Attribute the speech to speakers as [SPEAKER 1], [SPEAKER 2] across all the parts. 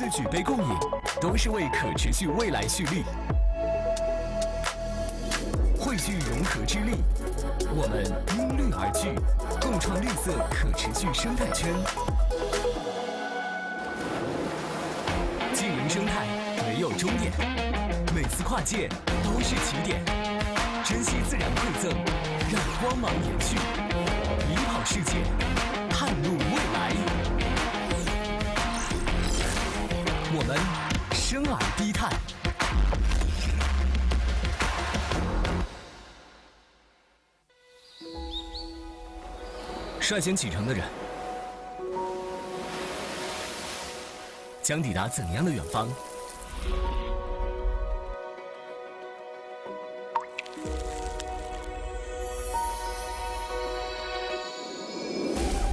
[SPEAKER 1] 次举杯共饮，都是为可持续未来蓄力。汇聚融合之力，我们因绿而聚，共创绿色可持续生态圈。经营生态没有终点，每次跨界都是起点。珍惜自然馈赠，让光芒延续，领跑世界，探路未来。我们深而低碳。率先启程的人，将抵达怎样的远方？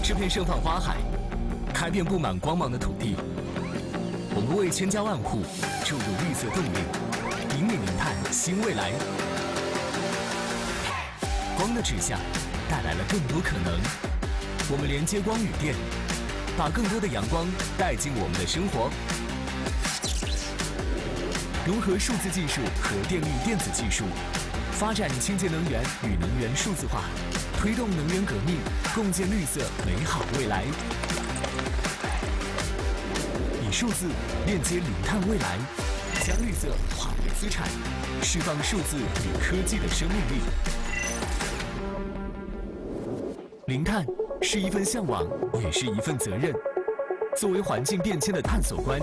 [SPEAKER 1] 这片盛放花海，开遍布满光芒的土地，我们为千家万户注入绿色动力，引领零碳新未来。光的指向带来了更多可能，我们连接光与电，把更多的阳光带进我们的生活。融合数字技术和电力电子技术，发展清洁能源与能源数字化，推动能源革命，共建绿色美好未来。以数字链接零碳未来，将绿色化为资产，释放数字与科技的生命力。零碳是一份向往，也是一份责任。作为环境变迁的探索官，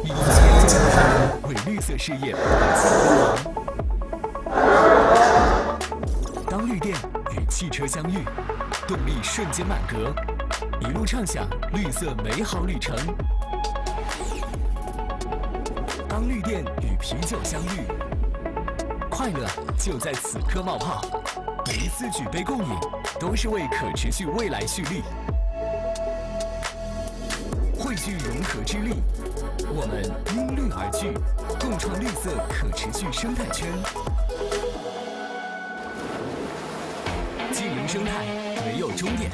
[SPEAKER 1] 以一切精神为绿色事业打起光芒。当绿电与汽车相遇，动力瞬间满格，一路畅享绿色美好旅程。当绿电与啤酒相遇，快乐就在此刻冒泡。每一次举杯共饮，都是为可持续未来蓄力。汇聚融合之力，我们因绿而聚，共创绿色可持续生态圈。经营生态没有终点，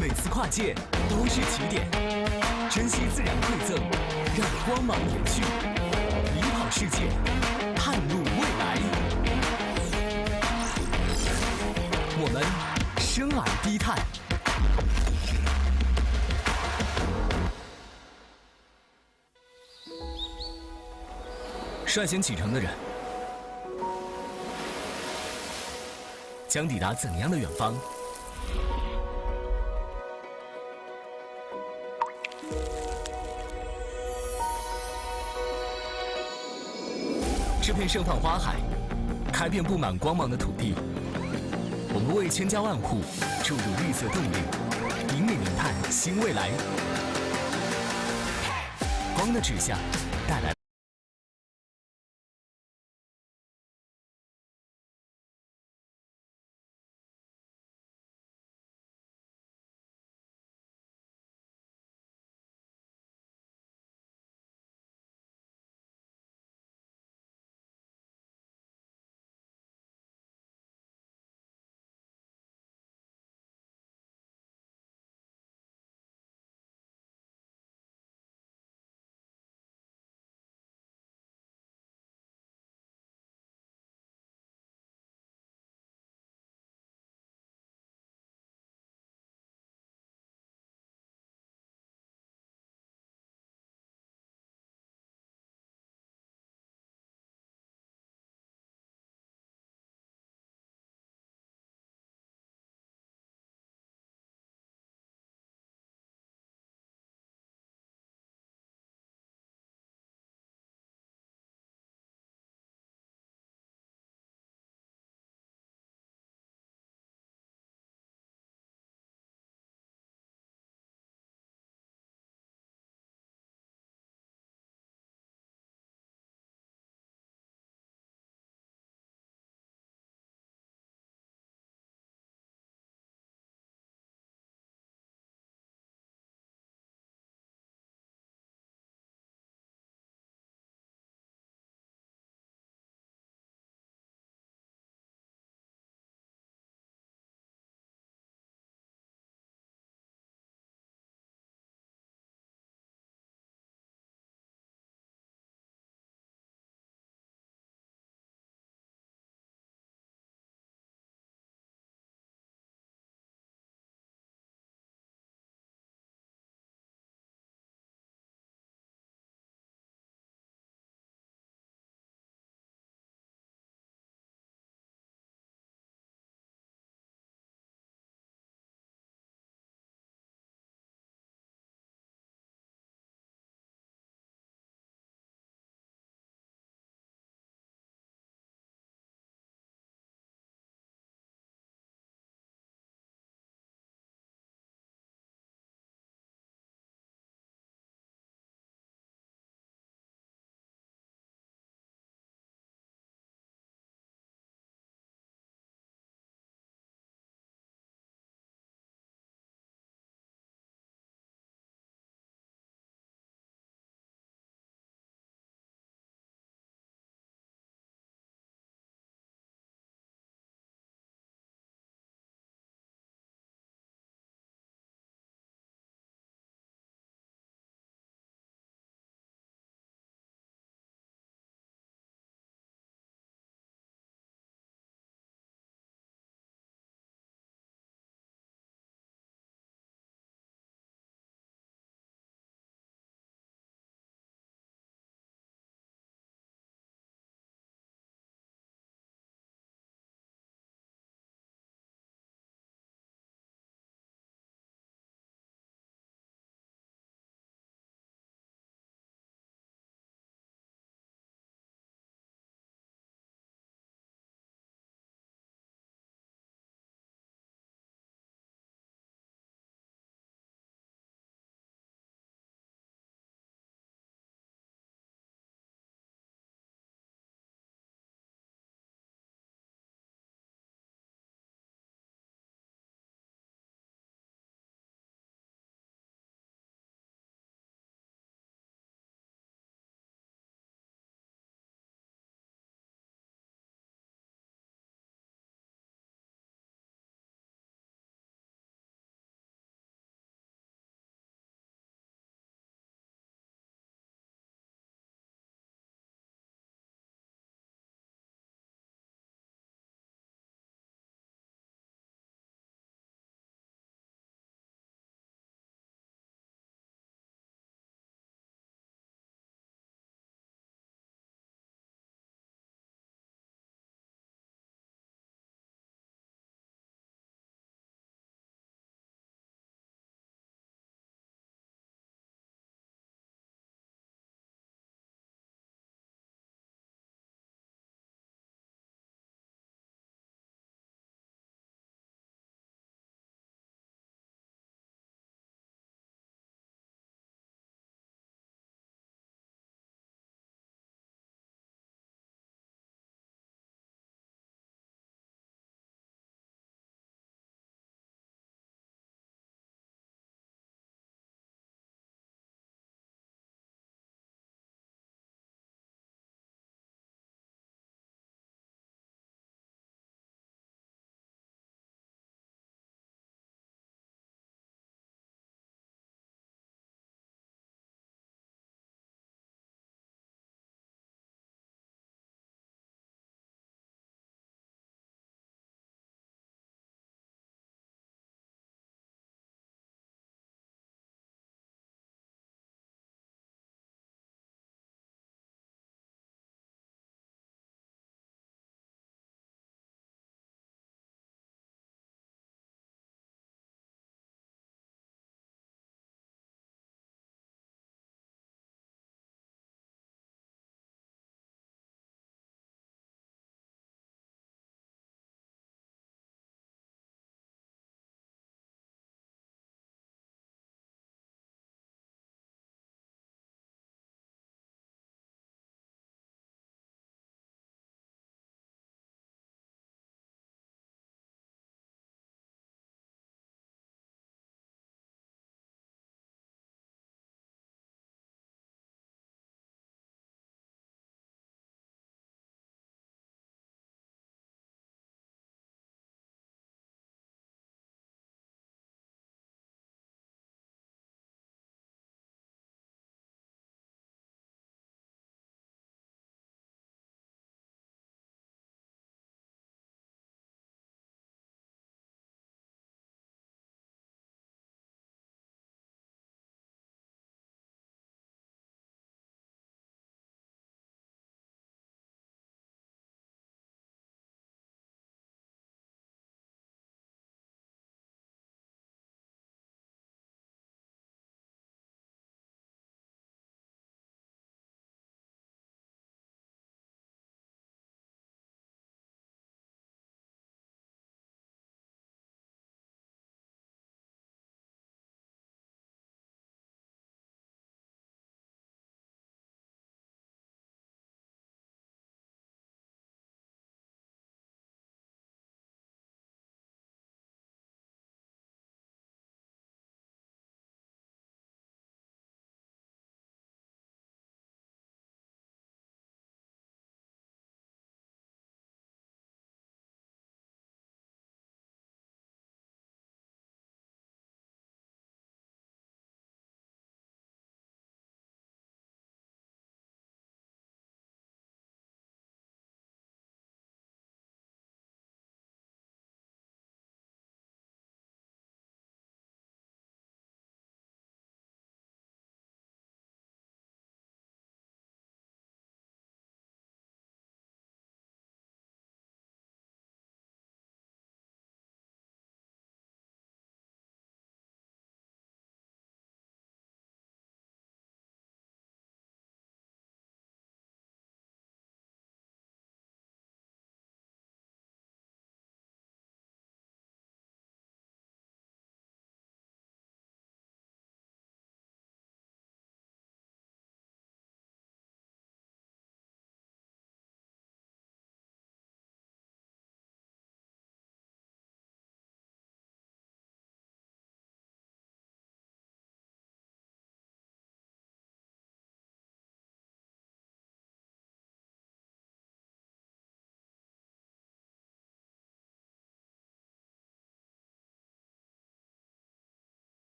[SPEAKER 1] 每次跨界都是起点。珍惜自然馈赠，让光芒延续，领跑世界，探路未来。我们深而低碳。率先启程的人，将抵达怎样的远方？这片盛放花海，开遍布满光芒的土地，我们为千家万户注入绿色动力，引领零碳新未来。光的指向带来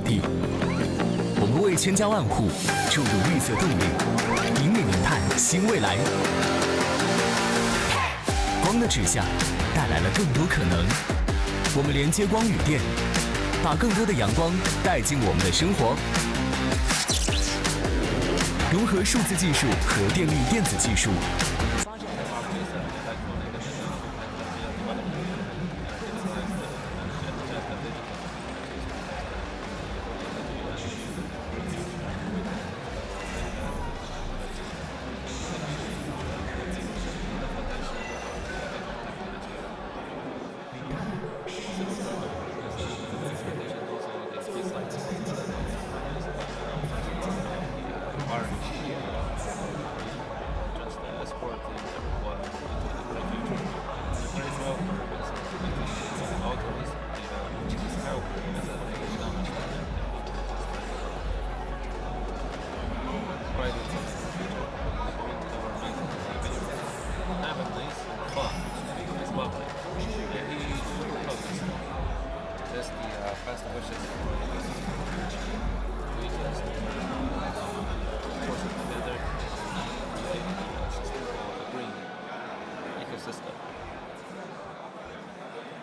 [SPEAKER 1] 地。我们为千家万户注入绿色动力，引领零碳新未来。光的指向带来了更多可能，我们连接光与电，把更多的阳光带进我们的生活。融合数字技术和电力电子技术。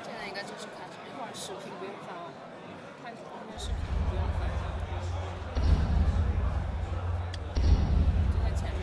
[SPEAKER 2] 现在应该就是开始，一会儿视频不用发哦，看后面视频不用发。就在前面。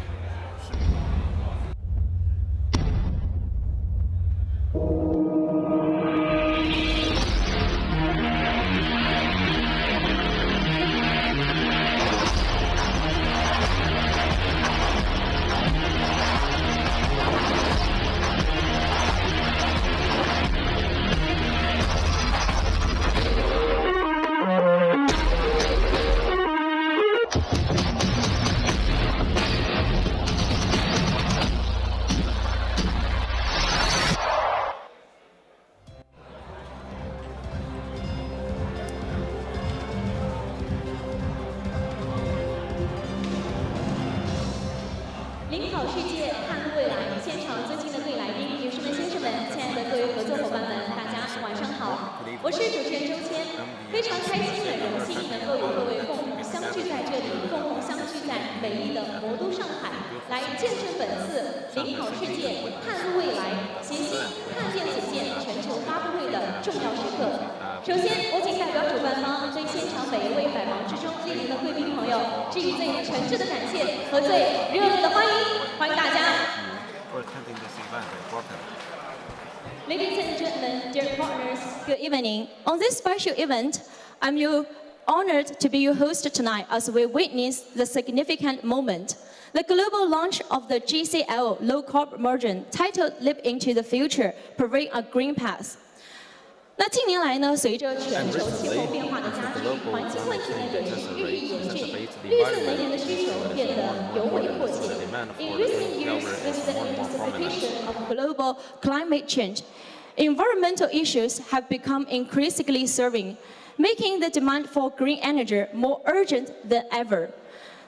[SPEAKER 3] 领跑世界，探路未来。现场尊敬的各位来宾、女士们、先生们，亲爱的各位合作伙伴们，大家晚上好！我是主持人周谦，非常开心很荣幸能够有各位共同相聚在这里，共同相聚在美丽的魔都上海，来见证本次领跑世界、探路未来、协心碳电组件全球发布会的重要时刻。首先，我谨代表主办方对现场每一位百忙之中莅临的贵宾朋友致以最诚挚的感谢和最热烈的欢迎，欢迎大家。Ladies and gentlemen, dear partners, good evening. On this special event, I'm honored to be your host tonight as we witness the significant moment. The global launch of the GCL low-carb version titled Live into the Future, provide a green path. 那近年来呢，随着全球气候变化的加剧，环境问题呢也是日益严峻，绿色能源的需求变得尤为迫切。In recent years, with the intensification of global climate change, environmental issues have become increasingly serving, making the demand for green energy more urgent than ever.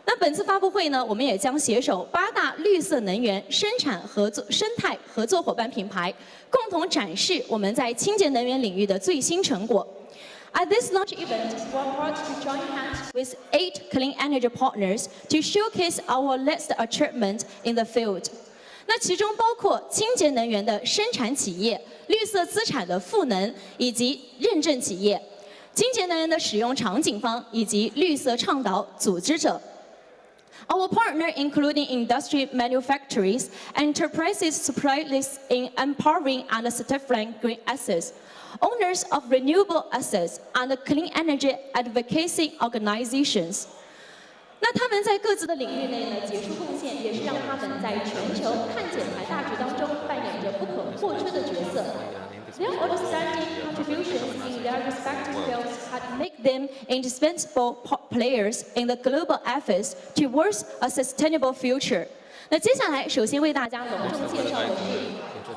[SPEAKER 3] 那本次发布会呢，我们也将携手8大绿色能源生态合作伙伴品牌，共同展示我们在清洁能源领域的最新成果。At this launch event, we're proud to join hands with 8 clean energy partners to showcase our latest achievement in the field. 那其中包括清洁能源的生产企业、绿色资产的赋能以及认证企业、清洁能源的使用场景方以及绿色倡导组织者。Our partner, including industry manufacturers, enterprises specialists in empowering and certifying green assets, owners of renewable assets, and clean energy advocacy organizations. 那他们在各自的领域内呢，杰出贡献，也是让他们在全球碳减排大局当中扮演着不可或缺的角色。Their outstanding contributions in their respective fields had made them indispensable players in the global efforts towards a sustainable future. 那接下来，首先为大家隆重介绍的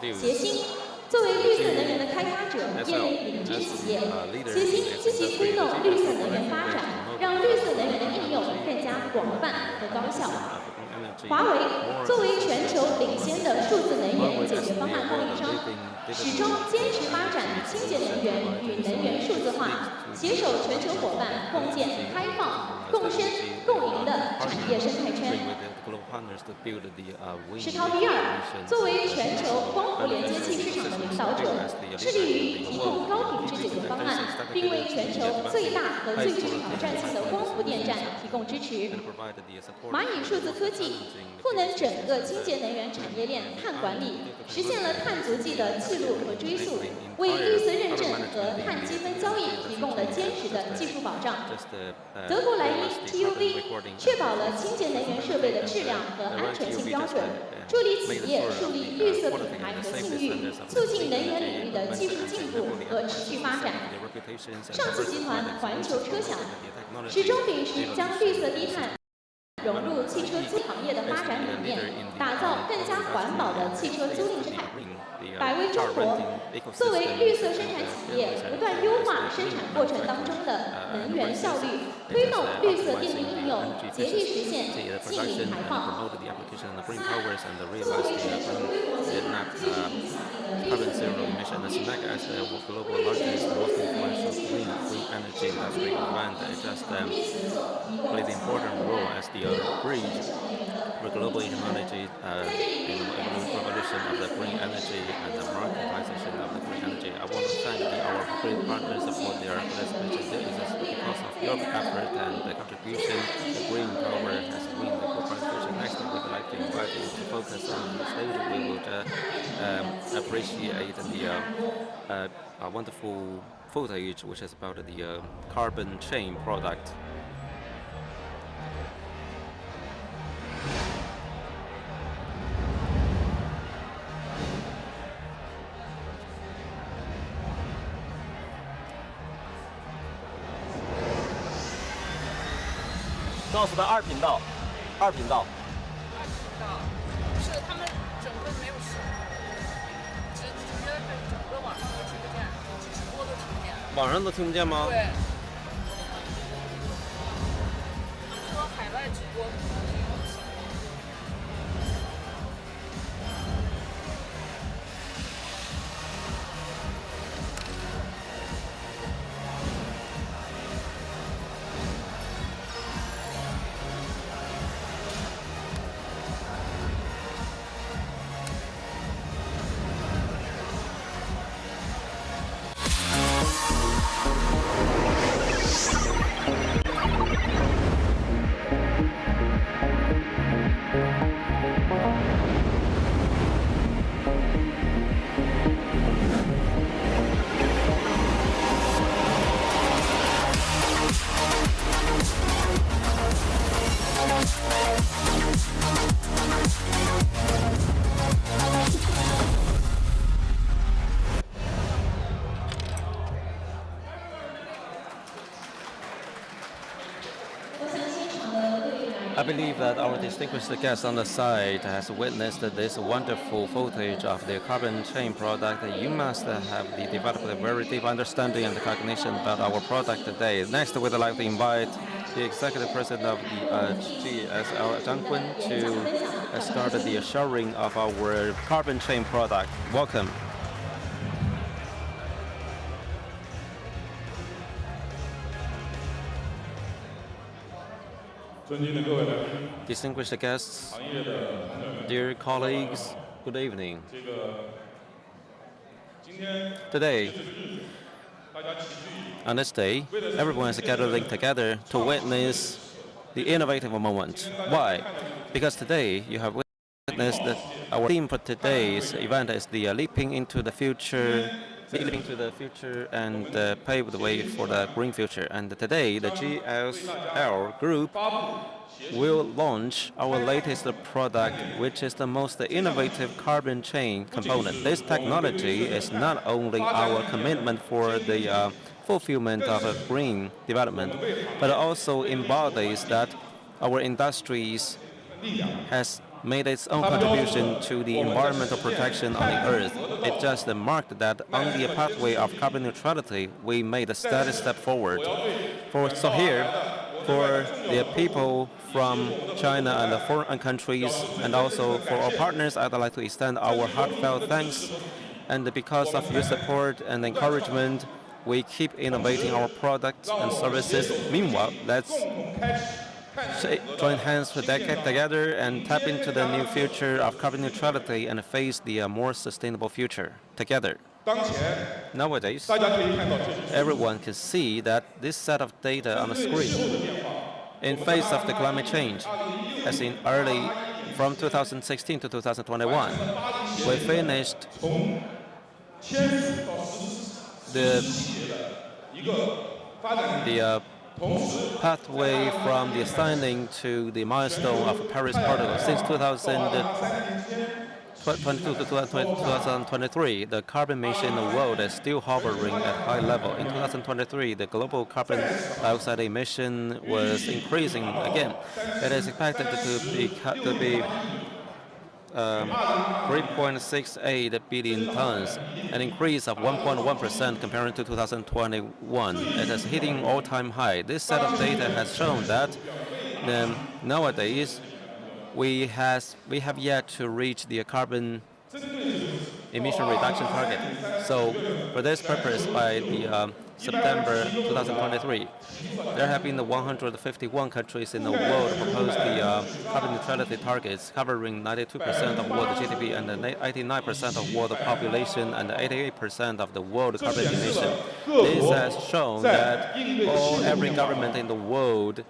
[SPEAKER 3] 是协心。作为绿色能源的开发者、业内领军企业，协心积极推动绿色能源发展，让绿色能源的应用更加广泛和高效。华为作为全球领先的数字能源解决方案供应商，始终坚持发展清洁能源与能源数字化，携手全球伙伴共建开放、共生、共赢的产业生态圈。史陶比尔作为全球光伏连接器市场的领导者，致力于提供高品质解决方案，并为全球最大和最具挑战性的光伏电站提供支持。蚂蚁数字科技赋能整个清洁能源产业链碳管理，实现了碳足迹的记录和追溯，为绿色认证和碳积分交易提供了坚实的技术保障。德国莱茵 TUV 确保了清洁能源设备的质量和安全性标准，助力企业树立绿色品牌和信誉，促进能源领域的技术进步和持续发展。上汽集团环球车享始终秉持将绿色低碳融入汽车租行业的发展理念，打造更加环保的汽车租赁生态。百威中国作为绿色生产企业，不断优化生产过程当中的能源效率，推动绿色电力应用，竭力实现净零排放。
[SPEAKER 4] Carbon zero emission. SMAC as the global largest, most influential green energy industry event, it just played an important role as the bridge for global technology in the revolution of the green energy and the marketization of the green energy. I want to thank our great partners for their participation. Because of your effort and the contribution, the green power has been the corporation. Next, we would like to invite you to focus on the stage. We would appreciate the wonderful footage which is about the carbon chain product.
[SPEAKER 5] 告诉他2频道，2频道。
[SPEAKER 2] 是他们整个没有视频，直接整个网上都听不见，直播都听不见。
[SPEAKER 4] 网上都听不见吗？
[SPEAKER 2] 对。他们说海外直播可能是有声音。
[SPEAKER 4] I believe that our distinguished guest on the side has witnessed this wonderful footage of the carbon chain product. You must have developed a very deep understanding and cognition about our product today. Next, we'd like to invite the Executive President of the GCL SI to start the showing of our carbon chain product. Welcome. Distinguished guests, dear colleagues, good evening. Today, on this day, everyone is gathering together to witness the innovative moment. Why? Because today you have witnessed that our theme for today's event is the leaping into the future and pave the way for the green future. And today, the GCL Group will launch our latest product, which is the most innovative carbon chain component. This technology is not only our commitment for the fulfillment of a green development, but also embodies that our industries has made its own contribution to the environmental protection on the Earth. It just marked that on the pathway of carbon neutrality, we made a steady step forward. So here, for the people from China and the foreign countries, and also for our partners, I'd like to extend our heartfelt thanks. And because of your support and encouragement, we keep innovating our products and services. Meanwhile, let's join hands together and tap into the new future of carbon neutrality and face the more sustainable future together. Nowadays, everyone can see that this set of data on the screen, in face of the climate change, as in early from 2016 to 2021, we finished the pathway from the signing to the milestone of Paris Protocol. Since 2022 to 2023, the carbon emission in the world is still hovering at high level. In 2023, the global carbon dioxide emission was increasing again. It is expected to be 3.68 billion tons, an increase of 1.1% compared to 2021. It is hitting all-time high. This set of data has shown that nowadays we have yet to reach the carbon emission reduction target. So for this purpose, by the September 2023, there have been 151 countries in the world propose the carbon neutrality targets, covering 92% of world GDP and 89% of world population and 88% of the world carbon emission. This has shown that every government in the world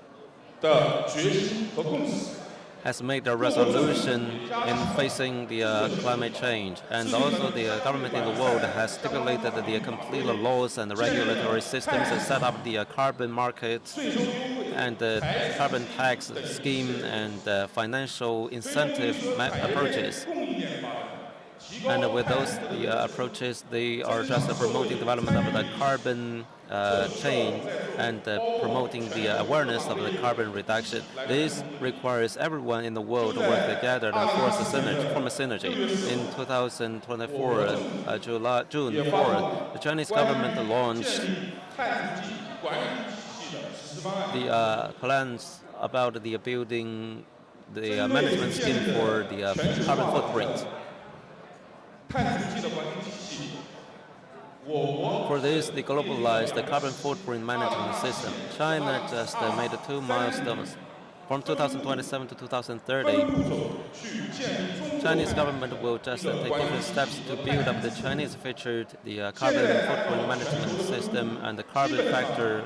[SPEAKER 4] has made a resolution in facing the climate change, and also the government in the world has stipulated the complete laws and regulatory systems and set up the carbon market and the carbon tax scheme and financial incentive approaches. And with those approaches, they are just promoting development of the carbon chain and promoting the awareness of the carbon reduction. This requires everyone in the world to work together to form a synergy. In 2024, June 4th, the Chinese government launched the plans about the building the management scheme for the carbon footprint. For this, they globalized the carbon footprint management system. China just made 2 milestones. From 2027 to 2030, Chinese government will just take different steps to build up the Chinese featured the carbon footprint management system and the carbon factor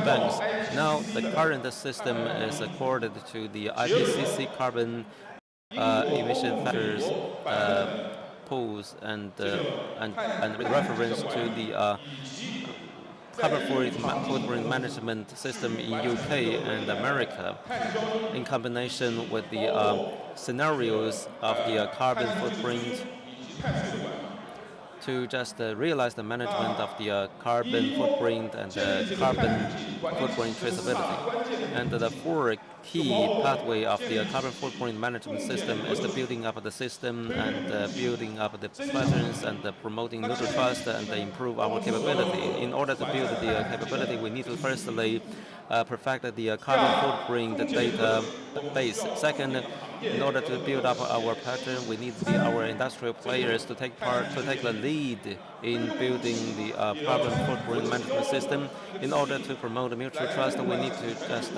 [SPEAKER 4] banks. Now, the current system is accorded to the IPCC carbon emission factors pools and reference to the carbon footprint management system in UK and America, in combination with the scenarios of the carbon footprint, to just realize the management of the carbon footprint and the carbon footprint traceability. And the 4 key pathway of the carbon footprint management system is the building up of the system and building up the patterns and promoting neutral trust and improve our capability. In order to build the capability, we need to firstly perfect the carbon footprint database. Second, in order to build up our pattern, we need our industrial players to take the lead in building the carbon footprint management system. In order to promote mutual trust, we need to just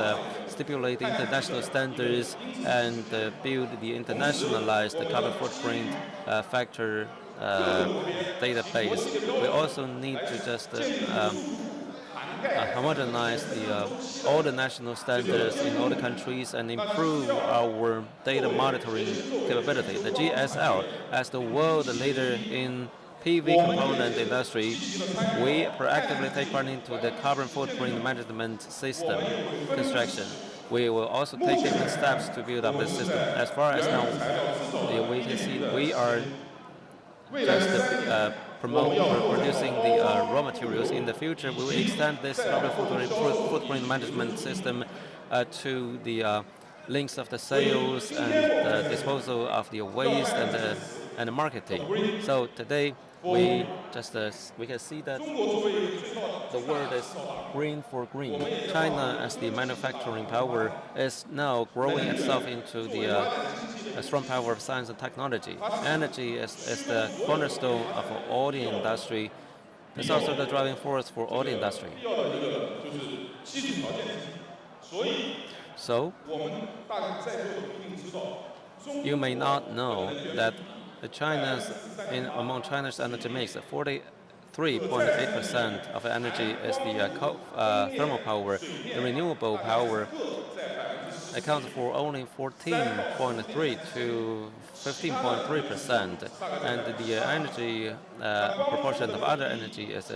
[SPEAKER 4] stipulate international standards and build the internationalized carbon footprint factor database. We also need to just homogenize all the national standards in all the countries and improve our data monitoring capability. The GCL, as the world leader in PV component industry, we proactively take part into the carbon footprint management system construction. We will also take different steps to build up this system. As far as now, we can see we are just producing the raw materials. In the future, we will extend this carbon footprint management system to the links of the sales and the disposal of the waste and and marketing. So today we can see that the word is green for green. China, as the manufacturing power, is now growing itself into the a strong power of science and technology. Energy is the cornerstone of all the industry. It's also the driving force for all the industry. So, you may not know that among China's energy mix, 43.8% of energy is the thermal power. The renewable power accounts for only 14.3 to 15.3%, and the energy proportion of other energy is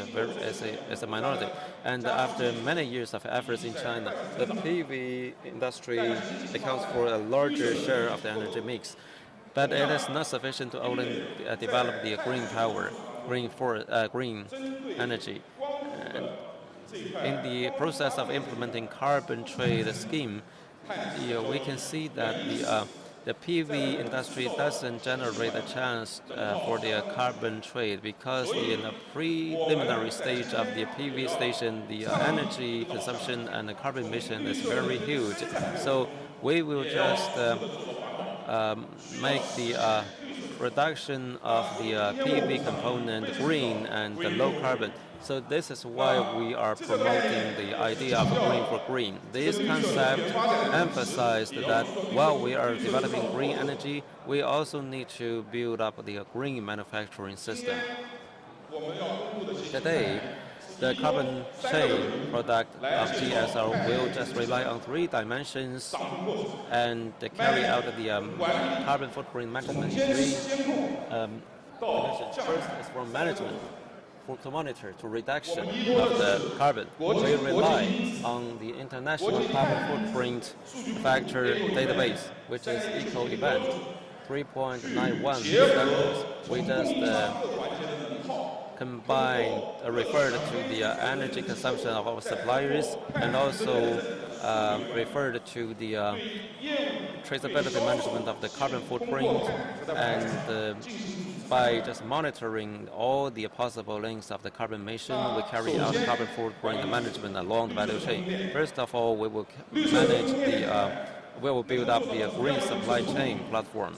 [SPEAKER 4] a minority. And after many years of efforts in China, the PV industry accounts for a larger share of the energy mix. But it is not sufficient to only develop the green power, green energy. And in the process of implementing carbon trade scheme, we can see that the PV industry doesn't generate a chance for the carbon trade, because in the preliminary stage of the PV station, the energy consumption and the carbon emission is very huge. So we will just make the production of the PV component green and low carbon. So this is why we are promoting the idea of green for green. This concept emphasized that while we are developing green energy, we also need to build up the green manufacturing system. Today, the carbon chain product of GSL will just rely on 3 dimensions and carry out the carbon footprint management in 3 dimensions. First is for management, to monitor to reduction of the carbon. We rely on the International Carbon Footprint Factor database, which is eco-event 3.91 standards. We just referred to the energy consumption of our suppliers, and also referred to the traceability management of the carbon footprint, and by just monitoring all the possible links of the carbon emission, we carry out carbon footprint management along the value chain. First of all, we will build up the green supply chain platform.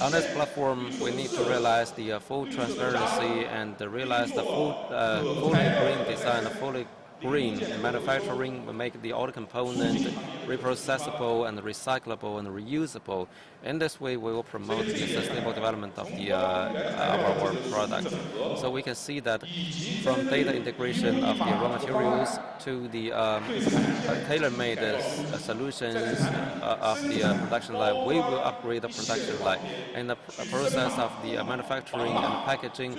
[SPEAKER 4] On this platform, we need to realize the full transparency and realize the fully green design, fully green manufacturing. We make all the components reprocessable and recyclable and reusable. In this way, we will promote the sustainable development of our product. So we can see that from data integration of the raw materials to the tailor-made solutions of the production line, we will upgrade the production line. In the process of the manufacturing and packaging,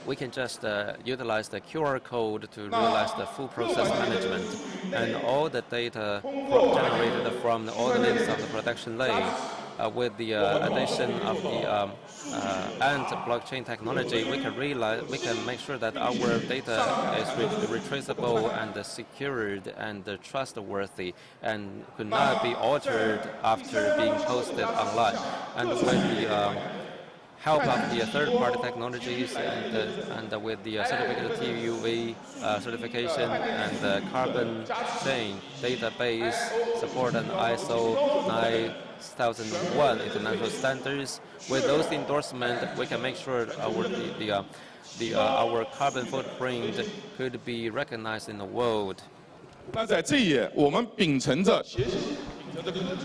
[SPEAKER 4] we can just utilize the QR code to realize the full process management, and all the data generated from all the links of the production line. With the addition of the and blockchain technology, we can make sure that our data is retraceable and secured and trustworthy, and could not be altered after being posted online. And with the help of the third-party technologies and with the certificate TUV certification and the carbon chain database support and ISO 9001 international standards, with those endorsements, we can make sure our carbon footprint could be recognized in the world.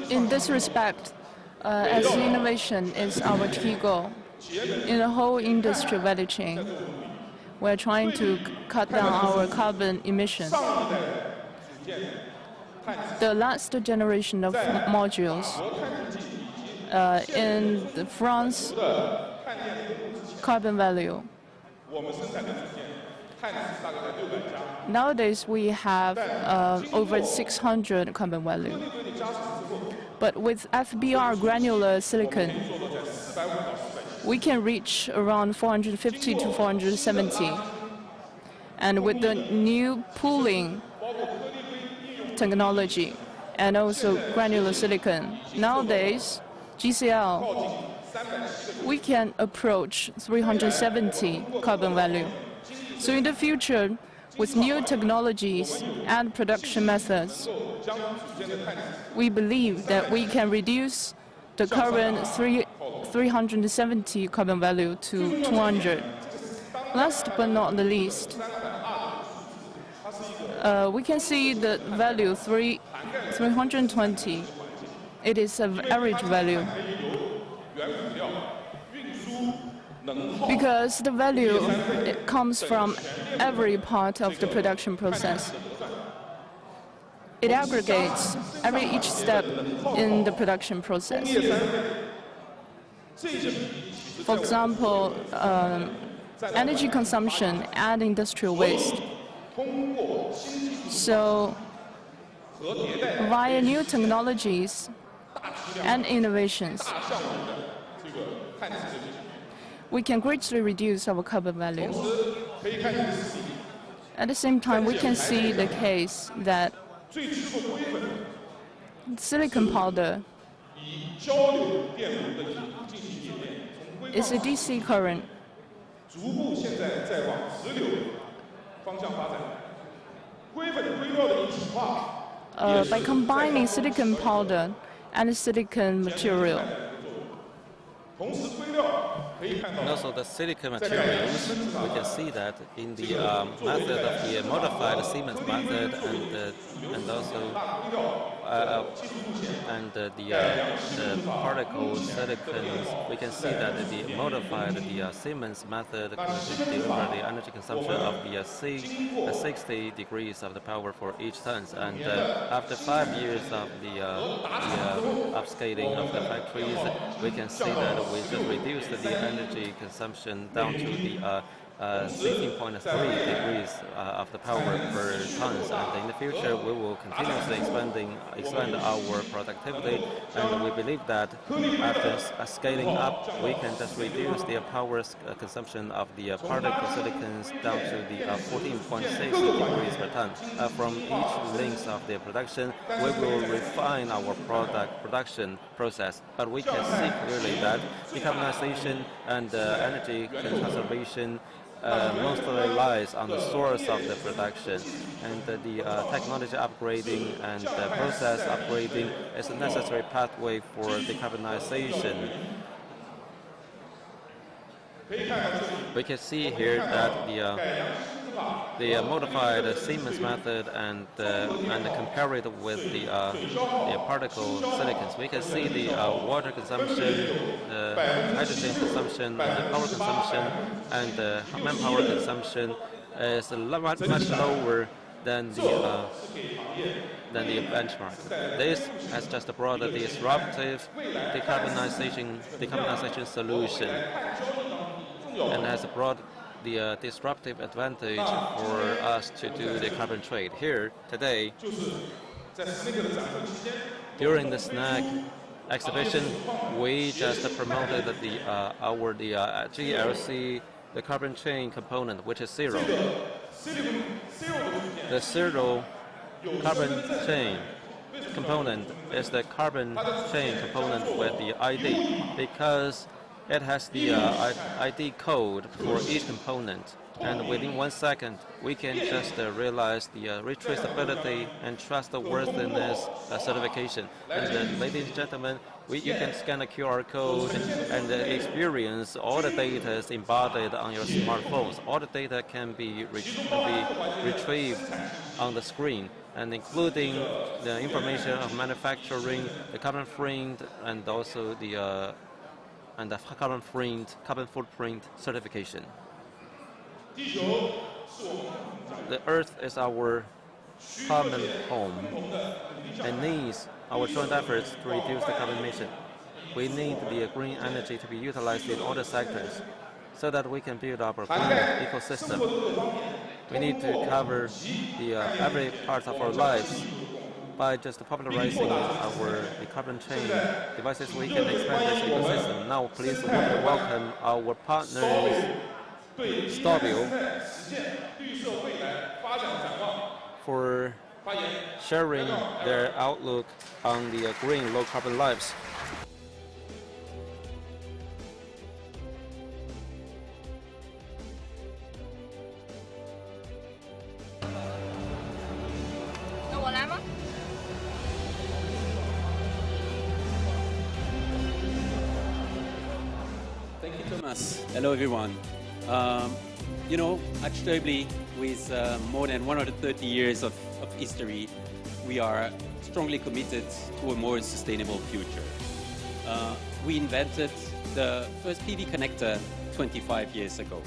[SPEAKER 2] In this respect, as innovation is our key goal, in the whole industry value chain, we're trying to cut down our carbon emissions. The last generation of modules in the France carbon value. Nowadays, we have over 600 carbon value. But with FBR granular silicon, we can reach around 450 to 470. And with the new pooling technology, and also granular silicon. Nowadays, GCL, we can approach 370 carbon value. So in the future, with new technologies and production methods, we believe that we can reduce the current 370 carbon value to 200. Last but not the least, we can see the value 320. It is an average value, because the value it comes from every part of the production process. It aggregates each step in the production process. For example, energy consumption and industrial waste. So, via new technologies and innovations, we can greatly reduce our carbon value. At the same time, we can see the case that silicon powder is a DC current. By combining silicon powder and silicon material,
[SPEAKER 4] and also the silicon materials, we can see that in the method of the modified Siemens method, and also the particle silicons, we can see that the modified Siemens method can deliver the energy consumption of the 60 degrees of the power for each ton. And after 5 years of the upscaling of the factories, we can see that we just reduced the energy consumption down to the 16.3 degrees of the power per tons, and in the future we will continuously expand our productivity, and we believe that after scaling up, we can just reduce the power consumption of the particle silicons down to the 14.6 degrees per ton. From each link of the production, we will refine our production process, but we can see clearly that decarbonization and energy conservation mostly lies on the source of the production, and the technology upgrading and the process upgrading is a necessary pathway for decarbonization. We can see here that the modified Siemens method and compare it with the particle silicons, we can see the water consumption, the hydrogen consumption, the power consumption, and the manpower consumption is much lower than the benchmark. This has just brought a disruptive decarbonization solution, and has brought the disruptive advantage for us to do the carbon trade. Here today, during the SNAC exhibition, we just promoted our GLC, the carbon chain component, which is zero. The zero carbon chain component is the carbon chain component with the ID, because it has the ID code for each component, and within 1 second we can just realize the retraceability and trustworthiness certification. And ladies and gentlemen, you can scan a QR code and experience all the data is embodied on your smartphones. All the data can be retrieved on the screen, and including the information of manufacturing, the carbon footprint, and also the carbon footprint certification. The Earth is our common home and needs our joint efforts to reduce the carbon emission. We need the green energy to be utilized in all the sectors so that we can build up a green ecosystem. We need to cover every part of our lives. By just popularizing the carbon chain devices, we can expand this ecosystem. Now, please welcome our partners, Stabile, for sharing their outlook on the green low-carbon lives.
[SPEAKER 6] Thank you, Thomas. Hello, everyone. You know, at Stäubli, with more than 130 years of history, we are strongly committed to a more sustainable future. We invented the first PV connector 25 years ago.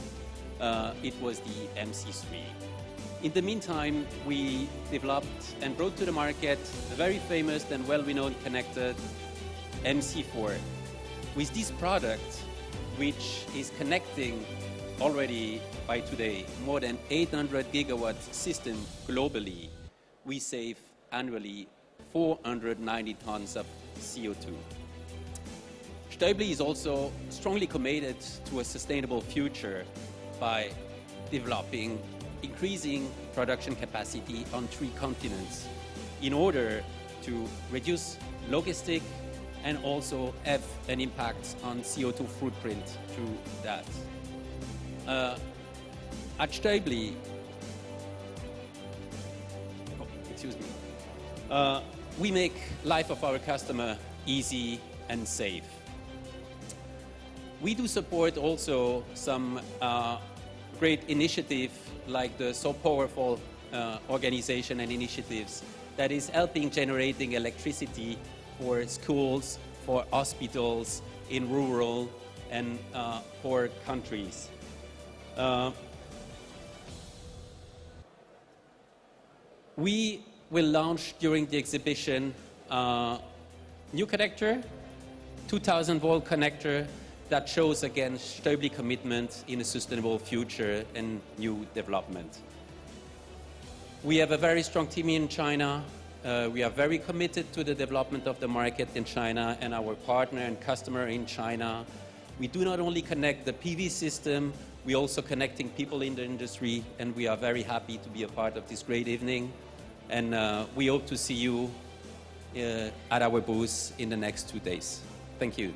[SPEAKER 6] It was the MC3. In the meantime, we developed and brought to the market a very famous and well-renowned connector, MC4. With this product, which is connecting already by today more than 800 gigawatt system globally, we save annually 490 tons of CO2. Stäubli is also strongly committed to a sustainable future by developing increasing production capacity on 3 continents in order to reduce logistic and also have an impact on CO2 footprint through that. At Stäubli, we make life of our customer easy and safe. We do support also some great initiative like the So Powerful organization and initiatives that is helping generating electricity for schools, for hospitals in rural and poor countries. We will launch during the exhibition new connector, 2000 volt connector that shows again Stäubli commitment in a sustainable future and new development. We have a very strong team in China. We are very committed to the development of the market in China and our partner and customer in China. We do not only connect the PV system, we also connecting people in the industry, and we are very happy to be a part of this great evening. And we hope to see you at our booth in the next 2 days. Thank you.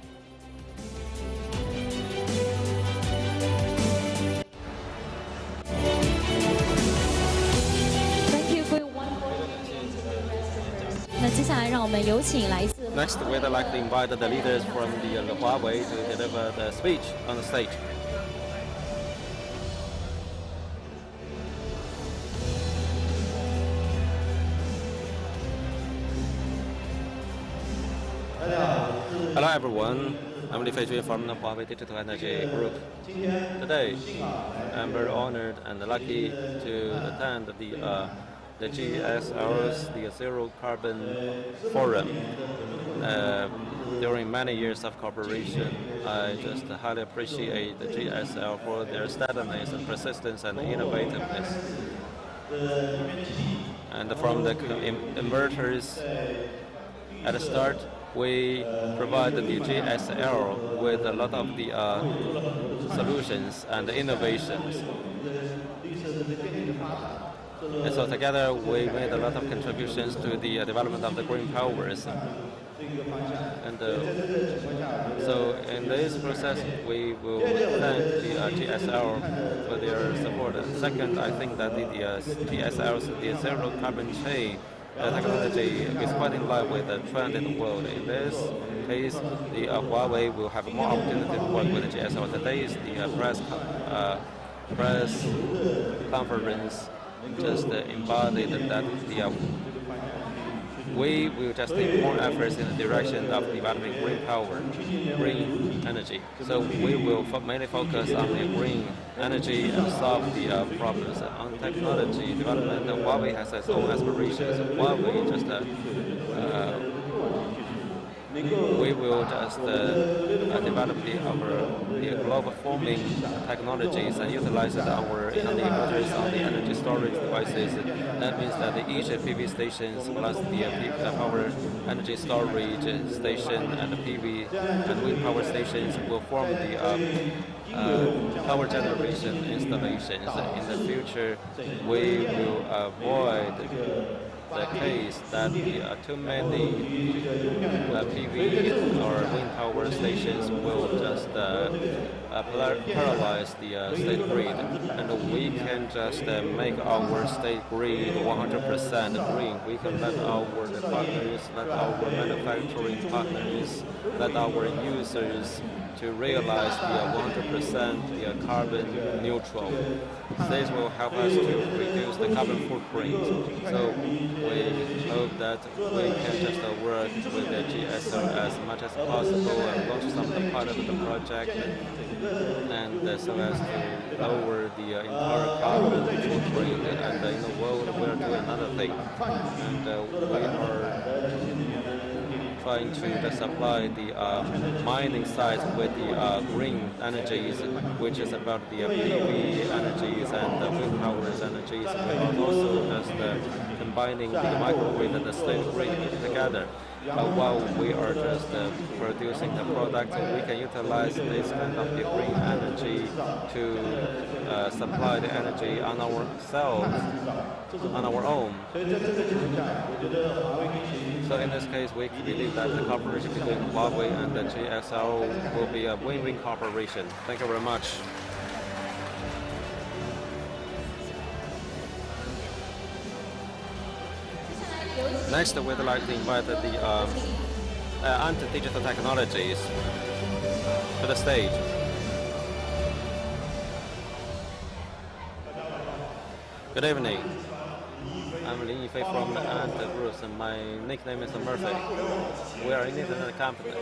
[SPEAKER 4] Next, we'd like to invite the leaders from the Huawei to deliver the speech on the stage. Hello everyone, I'm Li Feijun from the Huawei Digital Energy Group. Today, I'm very honored and lucky to attend the GCL's the Zero Carbon Forum. During many years of cooperation, I just highly appreciate the GCL for their steadiness and persistence and innovativeness. And from the inverters at the start, we provided the GCL with a lot of the solutions and innovations. And so together we made a lot of contributions to the development of the green powers. And so in this process, we will thank the GCL for their support. Second, I think that the GCL's the zero carbon chain technology is quite in line with the trend in the world. In this case, the Huawei will have more opportunity to work with the GCL. Today is the press conference just embodied that we will just take more efforts in the direction of developing green power, green energy. So we will mainly focus on the green energy and solve the problems. On technology development, Huawei has its own aspirations. Huawei just we will just develop the global forming technologies and utilize our inverters on the energy storage devices. That means that each PV stations plus the power energy storage station and the PV and wind power stations will form the power generation installations. In the future, we will avoid the case that too many PV or wind power stations will just paralyze the state grid, and we can just make our state grid 100% green. We can let our partners, let our manufacturing partners, let our users to realize the 100% carbon neutral. This will help us to reduce the carbon footprint. So we hope that we can just work with the GSL as much as possible and launch some part of the project, and so as to lower the entire carbon footprint. And in the world, we're doing another thing, and we are trying to supply the mining sites with the green energies, which is about the PV energies and the wind power energies. We are also just combining the microgrid and the state grid together. While we are just producing the product, we can utilize this kind of the green energy to supply the energy on ourselves, on our own. So in this case, we believe that the cooperation between Huawei and the GSL will be a win-win cooperation. Thank you very much. Next, we'd like to invite the anti-digital technologies to the stage. Good evening. I'm Lin Yifei from the Ant Group, and my nickname is Murphy. We are an internet company.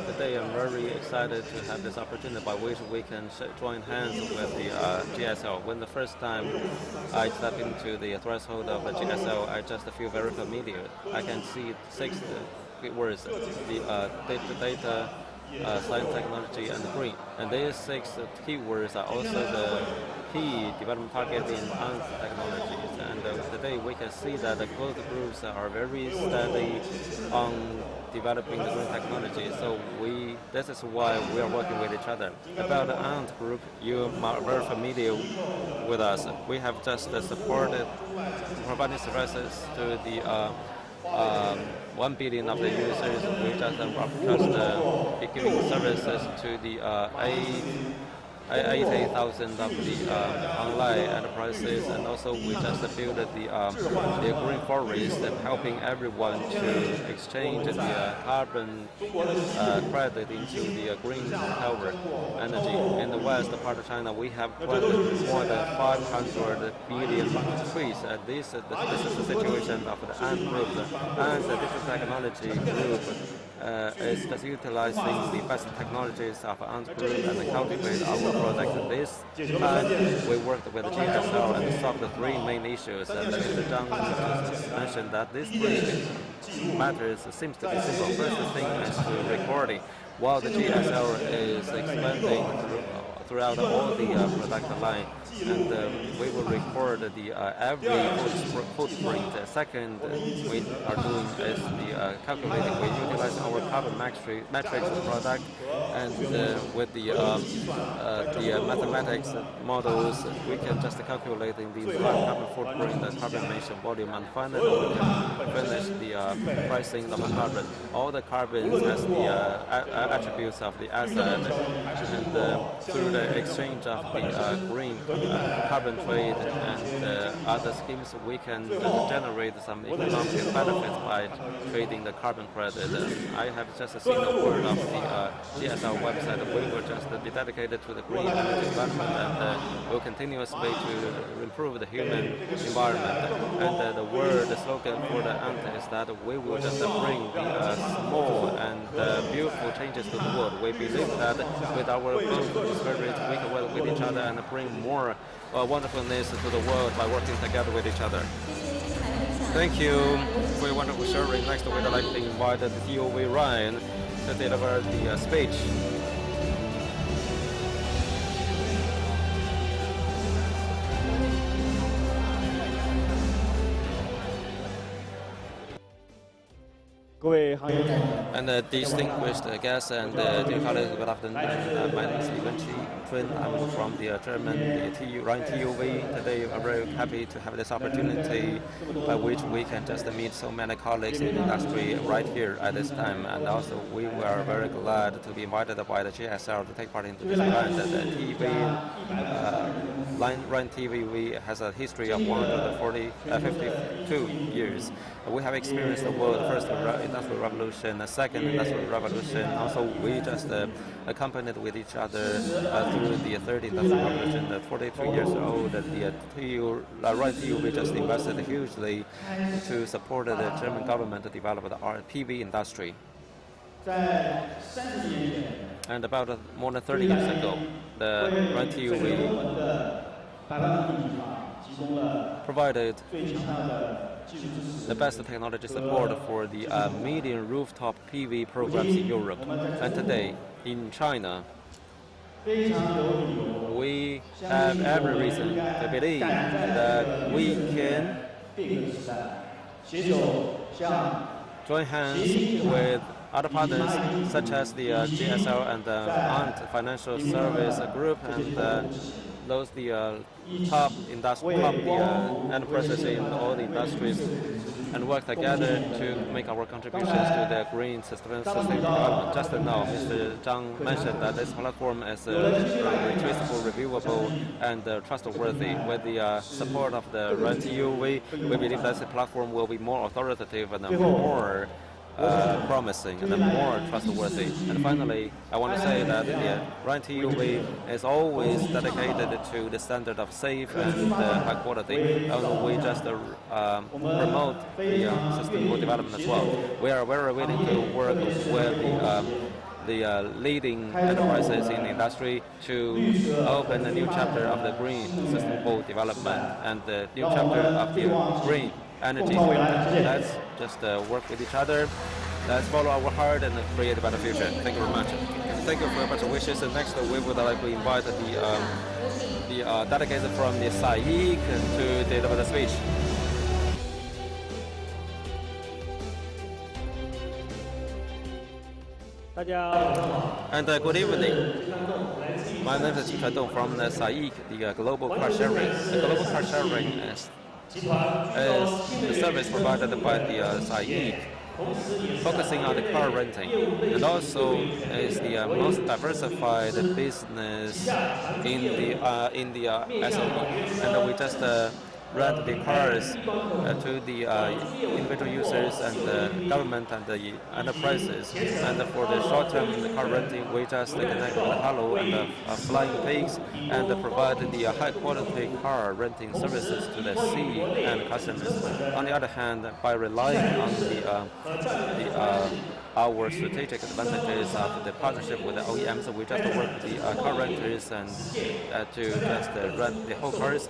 [SPEAKER 4] Today, I'm very excited to have this opportunity by which we can join hands with the GSL. When the first time I step into the threshold of the GSL, I just feel very familiar. I can see 6 words: the data, science, technology, and green. And these 6 keywords are also the key development target in ANT technologies. And today we can see that the both groups are very steady on developing the green technology. So this is why we are working with each other. About the ANT group, you are very familiar with us. We have just supported providing services to the 1 billion of the users. We just be giving services to the 80,000 of the online enterprises, and also we just built the green forest and helping everyone to exchange the carbon credit into the green power energy. In the west part of China, we have planted more than 500 billion trees. This is the situation of the ANT group. And the digital technology group is just utilizing the best technologies of ANT group and cultivate our products. This time we worked with GSL and solved the 3 main issues. And Mr. Zhang just mentioned that these 3 matters seems to be simple. First thing is to recording. While the GSL is expanding throughout all the product line, and we will record the every footprint. Second, we are doing is the calculating. We utilize our carbon matrix product, and with the mathematics models, we can just calculating the carbon footprint, the carbon emission volume, and finally we can finish the pricing of the carbon. All the carbons has the attributes of the asset, and through the exchange of the green carbon trade and other schemes, we can generate some economic benefits by trading the carbon credit. I have just seen the word of the GSL website. We will just be dedicated to the green energy development, and will continuously to improve the human environment. And the slogan for the ANT is that we will just bring the small and beautiful changes to the world. We believe that with our spirit, we can work with each other and bring more wonderfulness to the world by working together with each other. Thank you for your wonderful sharing. Next, we'd like to invite the DOV Ryan to deliver the speech. And distinguished guests and dear colleagues, good afternoon. My name is Wen. I'm from the German Rhine TUV. Today, I'm very happy to have this opportunity by which we can just meet so many colleagues in the industry right here at this time. And also, we were very glad to be invited by the GSL to take part in this event. The Rhine TUV has a history of 52 years. We have experienced the world first industrial revolution, the second industrial revolution. Also, we just accompanied with each other through the third industrial revolution. 42 years old, the Rhine TUV just invested hugely to support the German government to develop the PV industry. And about more than 30 years ago, the Rhine TUV provided the best technology support for the medium rooftop PV programs in Europe. And today, in China, we have every reason to believe that we can join hands with other partners such as the GSL and the Ant Financial Service Group and those top enterprises in all the industries, and work together to make our contributions to the green sustainable development. Just now, Mr. Zhang mentioned that this platform is traceable, reviewable, and trustworthy. With the support of the Rhine TUV, we believe that the platform will be more authoritative and more promising and more trustworthy. And finally, I want to say that the Rhine TUV is always dedicated to the standard of safe and high quality. Also, we just promote the sustainable development as well. We are very willing to work with the leading enterprises in the industry to open a new chapter of the green sustainable development and the new chapter of the green energy. Let's just work with each other. Let's follow our heart and create a better future. Thank you very much. Thank you for your better wishes. And next, we would like to invite the delegates from the SI to deliver the speech. And good evening. My name is Qin Dong from the SI, the global car sharing. The global car sharing is the service provided by the SI, focusing on the car renting, and also is the most diversified business in the SOE. And we just rent the cars to the individual users and the government and the enterprises. And for the short-term car renting, we just connect with Hello and Flying Pigs and provide the high-quality car renting services to the C and customers. On the other hand, by relying on our strategic advantages of the partnership with the OEMs, we just work with the car renters and to just rent the whole cars.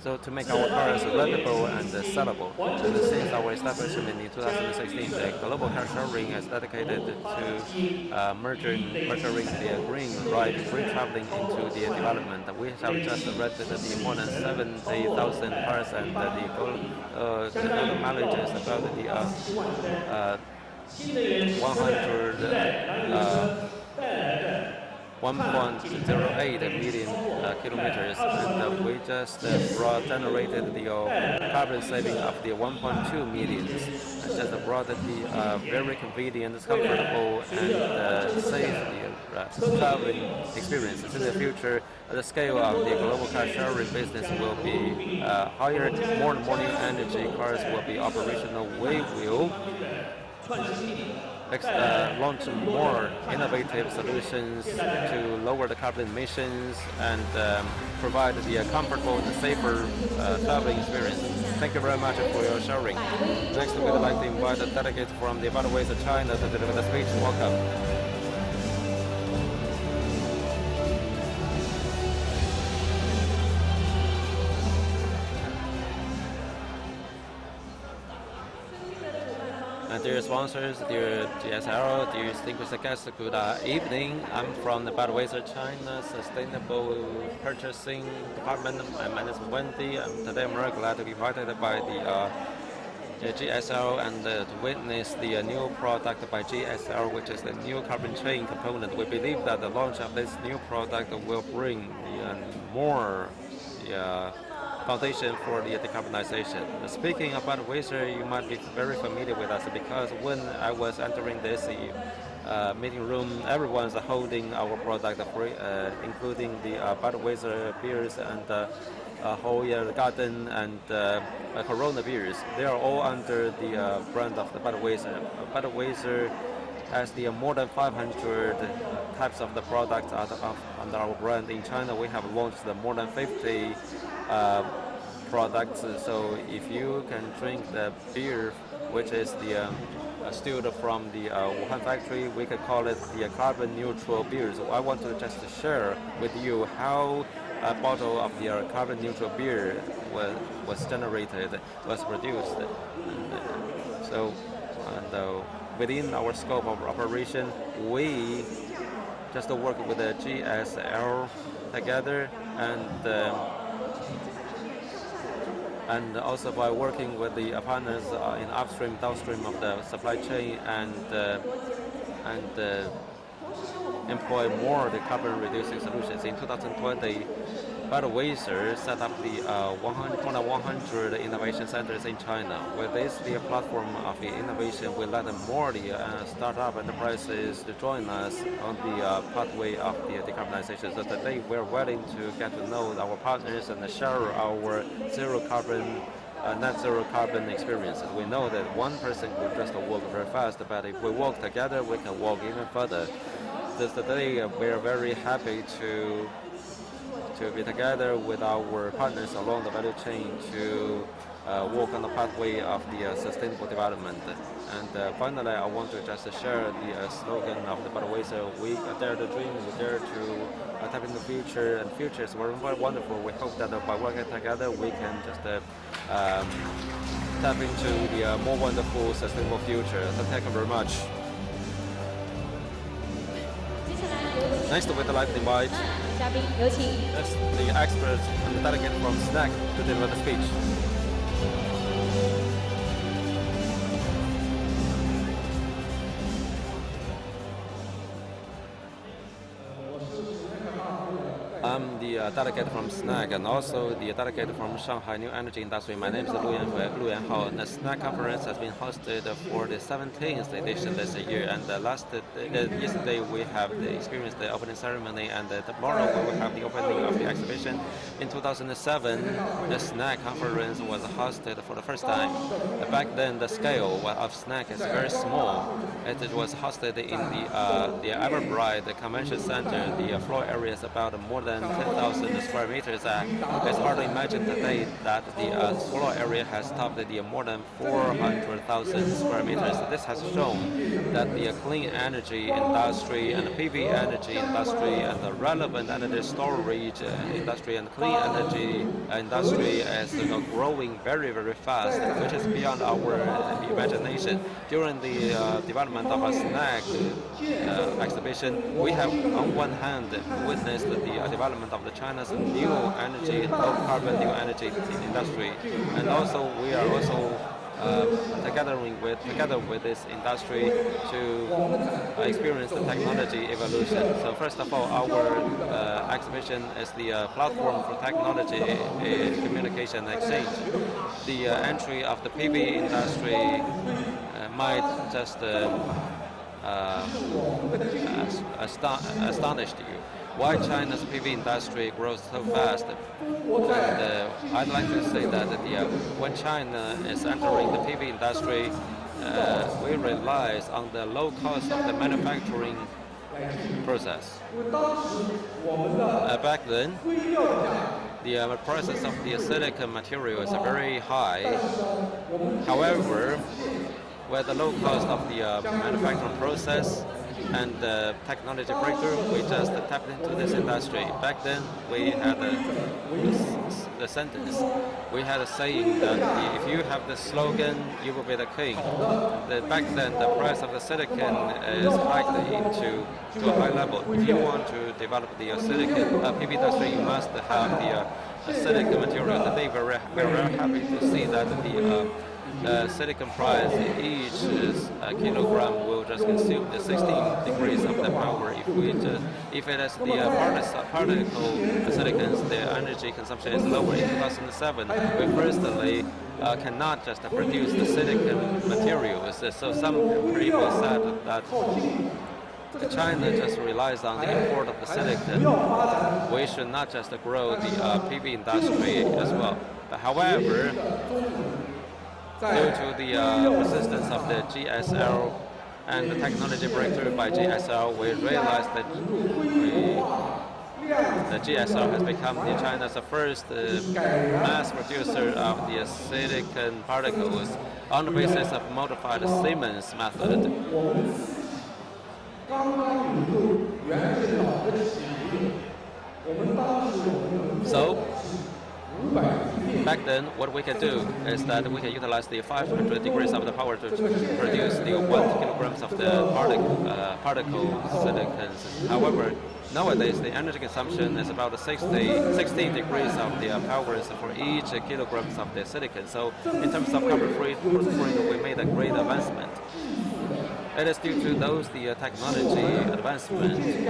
[SPEAKER 4] So to make our cars rentable and sellable. And since our establishment in 2016, the global car sharing is dedicated to merging the green traveling into the development. We have just rented more than 70,000 cars, and the mileage is about the 1.08 million kilometers, and we just generated the carbon saving of the 1.2 million. Just brought the very convenient, comfortable, and safe traveling experiences. In the future, the scale of the global car sharing business will be higher. More and more new energy cars will be operational. We will launch more innovative solutions to lower the carbon emissions and provide the comfortable and safer traveling experience. Thank you very much for your sharing. Next, we would like to invite a delegate from the Waterways of China to deliver the speech. Welcome. Dear sponsors, dear GSL, dear distinguished guests, good evening. I'm from the Budweiser China Sustainable Purchasing Department. My name is Wendy, and today I'm very glad to be invited by the GSL and to witness the new product by GSL, which is the new carbon chain component. We believe that the launch of this new product will bring more foundation for the decarbonization. Speaking about Weiser, you might be very familiar with us because when I was entering this meeting room, everyone's holding our product, including the Budweiser beers and Hoya Garden and Corona beers. They are all under the brand of the Budweiser. Budweiser has the more than 500 types of the products under our brand. In China, we have launched the more than 50 products. So if you can drink the beer, which is the stewed from the Wuhan factory, we can call it the carbon neutral beer. So I want to just share with you how a bottle of the carbon neutral beer was generated, was produced. And within our scope of operation, we just work with the GSL together, and also by working with the partners in upstream, downstream of the supply chain, and employ more the carbon reducing solutions. In 2020, Budweiser set up the 100 innovation centers in China. With this, the platform of the innovation will let more the startup enterprises to join us on the pathway of the decarbonization. So today, we're willing to get to know our partners and share our net zero carbon experiences. We know that one person could just walk very fast, but if we work together, we can walk even further. So today, we're very happy to be together with our partners along the value chain to walk on the pathway of the sustainable development. And finally, I want to just share the slogan of the Budweiser: we dare to dream, we dare to tap into the future, and future is very, very wonderful. We hope that by working together, we can just tap into the more wonderful, sustainable future. So thank you very much. Next, we'd like to invite the experts and the delegate from SNAC to deliver the speech. I'm the delegate from SNAC and also the delegate from Shanghai New Energy Industry. My name is Lu Yanhao. The SNAC conference has been hosted for the 17th edition this year, and yesterday we have experienced the opening ceremony, and tomorrow we will have the opening of the exhibition. In 2007, the SNAC conference was hosted for the first time. Back then, the scale of SNAC is very small. It was hosted in the Everbright Convention Center. The floor area is about more than 10,000 square meters. It's hard to imagine today that the floor area has topped the more than 400,000 square meters. This has shown that the clean energy industry and the PV energy industry and the relevant energy storage industry and clean energy industry is growing very, very fast, which is beyond our imagination. During the development of a SNAC exhibition, we have on one hand witnessed the development of the China's new energy, low carbon new energy industry, and also we are also together with this industry to experience the technology evolution. So first of all, our exhibition is the platform for technology communication exchange. The entry of the PV industry might just astonished you. Why China's PV industry grows so fast? And I'd like to say that when China is entering the PV industry, we relies on the low cost of the manufacturing process. Back then, the prices of the silicon material is very high. However, with the low cost of the manufacturing process and the technology breakthrough, we just tapped into this industry. Back then, we had the sentence. We had a saying that if you have the slogan, you will be the king. Back then, the price of the silicon is hiked to a high level. If you want to develop the silicon PV industry, you must have the silicon material. Today, we're very happy to see that the silicon price each kilogram will just consume the 16 degrees of the power. If it is the particle silicons, the energy consumption is lower. In 2007, we firstly cannot just produce the silicon materials. So some people said that China just relies on the import of the silicon. We should not just grow the PV industry as well. But however, due to the persistence of the GSL and the technology breakthrough by GSL, we realized that the GSL has become China's first mass producer of the silicon particles on the basis of modified Siemens method. So, back then, what we can do is that we can utilize the 500 degrees of the power to produce the 1 kilograms of the particle silicons. However, nowadays the energy consumption is about 16 degrees of the powers for each kilograms of the silicon. So, in terms of carbon-free footprint, we made a great advancement. It is due to the technology advancement.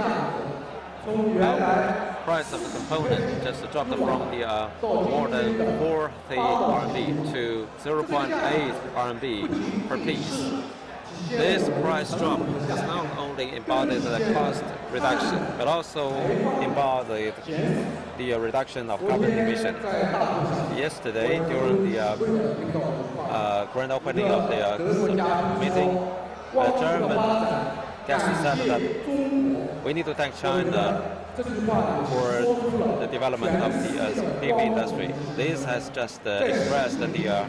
[SPEAKER 4] Our price of the component just dropped from the more than 40 RMB to 0.8 RMB per piece. This price drop has not only embodied the cost reduction, but also embodied the reduction of carbon emission. Yesterday, during the grand opening of the meeting, the German guest said that we need to thank China for the development of the PV industry. This has just expressed the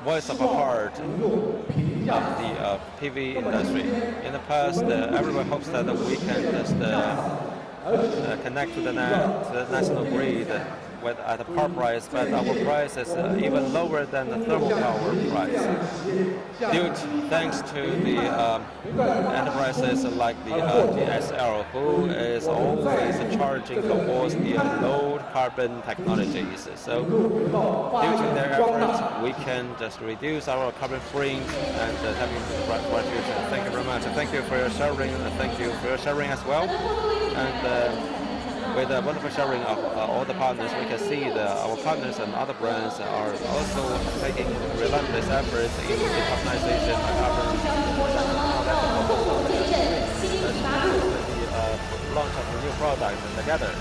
[SPEAKER 4] voice of a heart of the PV industry. In the past, everyone hopes that we can just connect to the national grid at a power price, but our price is even lower than the thermal power price. Thanks to the enterprises like the GCL, who is always charging towards the low carbon technologies. So, due to their efforts, we can just reduce our carbon footprint and having the bright future. Thank you very much. Thank you for your sharing. Thank you for your sharing as well. And with the wonderful sharing of all the partners, we can see that our partners and other brands are also taking relentless efforts in decarbonization of carbon. The launch of a new product together.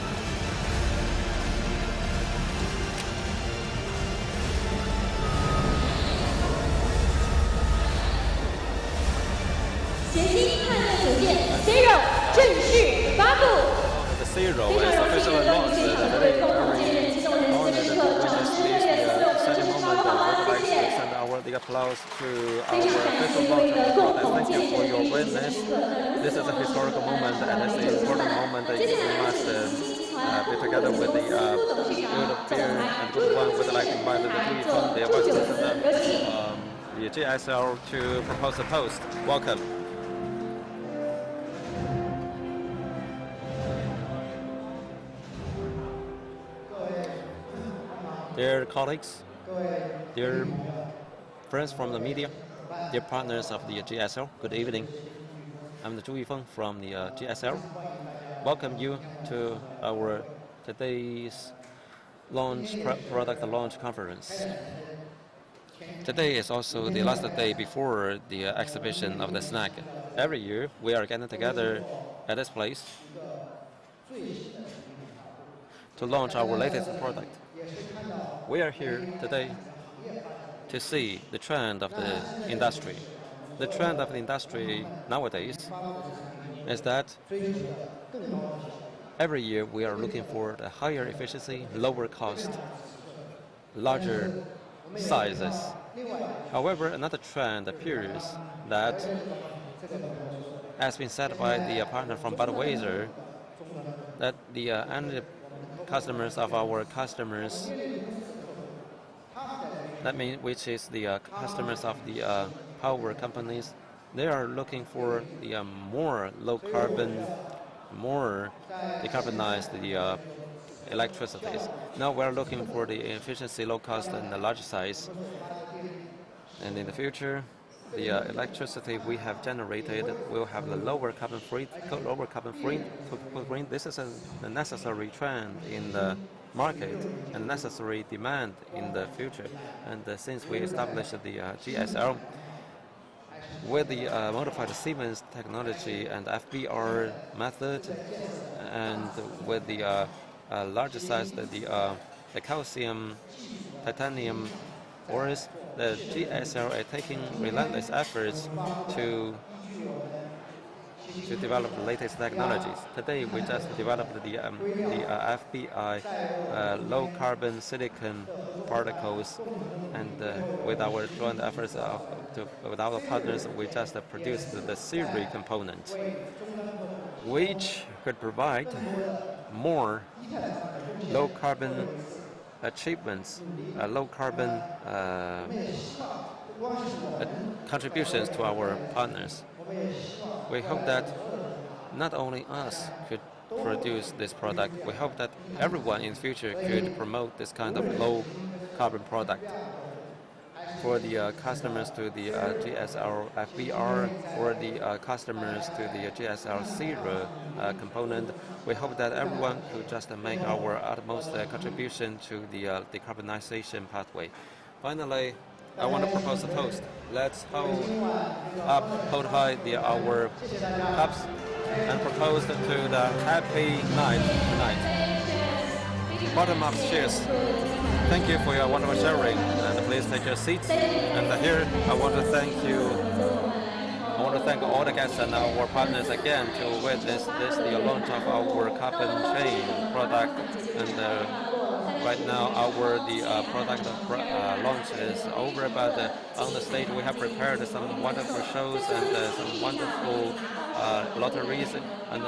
[SPEAKER 4] Zero is officially launched. Very honored to witness this exciting moment. I would like to send the applause to our official launch of the product. Thank you for your witness. This is a historical moment, and it's an important moment that we must be together with the good beer and good wine. We'd like to invite the Louis from the Vice President, the GSL, to propose a toast. Welcome. Dear colleagues, dear friends from the media, dear partners of the GSL, good evening. I'm the Zhu Yifeng from the GSL. Welcome you to our today's product launch conference. Today is also the last day before the exhibition of the snack. Every year we are getting together at this place to launch our latest product. We are here today to see the trend of the industry. The trend of the industry nowadays is that every year we are looking for the higher efficiency, lower cost, larger sizes. However, another trend appears that has been said by the partner from Budweiser, that the end customers of our customers, that means which is the customers of the power companies, they are looking for the more low carbon, more decarbonized the electricities. Now we're looking for the efficiency, low cost, and the large size. And in the future, the electricity we have generated will have the lower carbon footprint. This is a necessary trend in the market and necessary demand in the future. And since we established the GSL with the modified Siemens technology and FBR method, and with the larger size, the calcium, titanium ores, the GSL are taking relentless efforts to develop the latest technologies. Today, we just developed the FBI low carbon silicon particles, and with our joint efforts with our partners, we just produced the series component, which could provide more low carbon achievements, low carbon contributions to our partners. We hope that not only us could produce this product, we hope that everyone in the future could promote this kind of low carbon product. For the customers to the GSL FBR, or the customers to the GSL Zero component, we hope that everyone could just make our utmost contribution to the decarbonization pathway. Finally, I want to propose a toast. Let's hold high our cups and propose to the happy night tonight. Bottom up, cheers. Thank you for your wonderful sharing, and please take your seats. And here, I want to thank all the guests and our partners again to witness the launch of our carbon chain product. And right now, the product launch is over, but on the stage we have prepared some wonderful shows and some wonderful lotteries and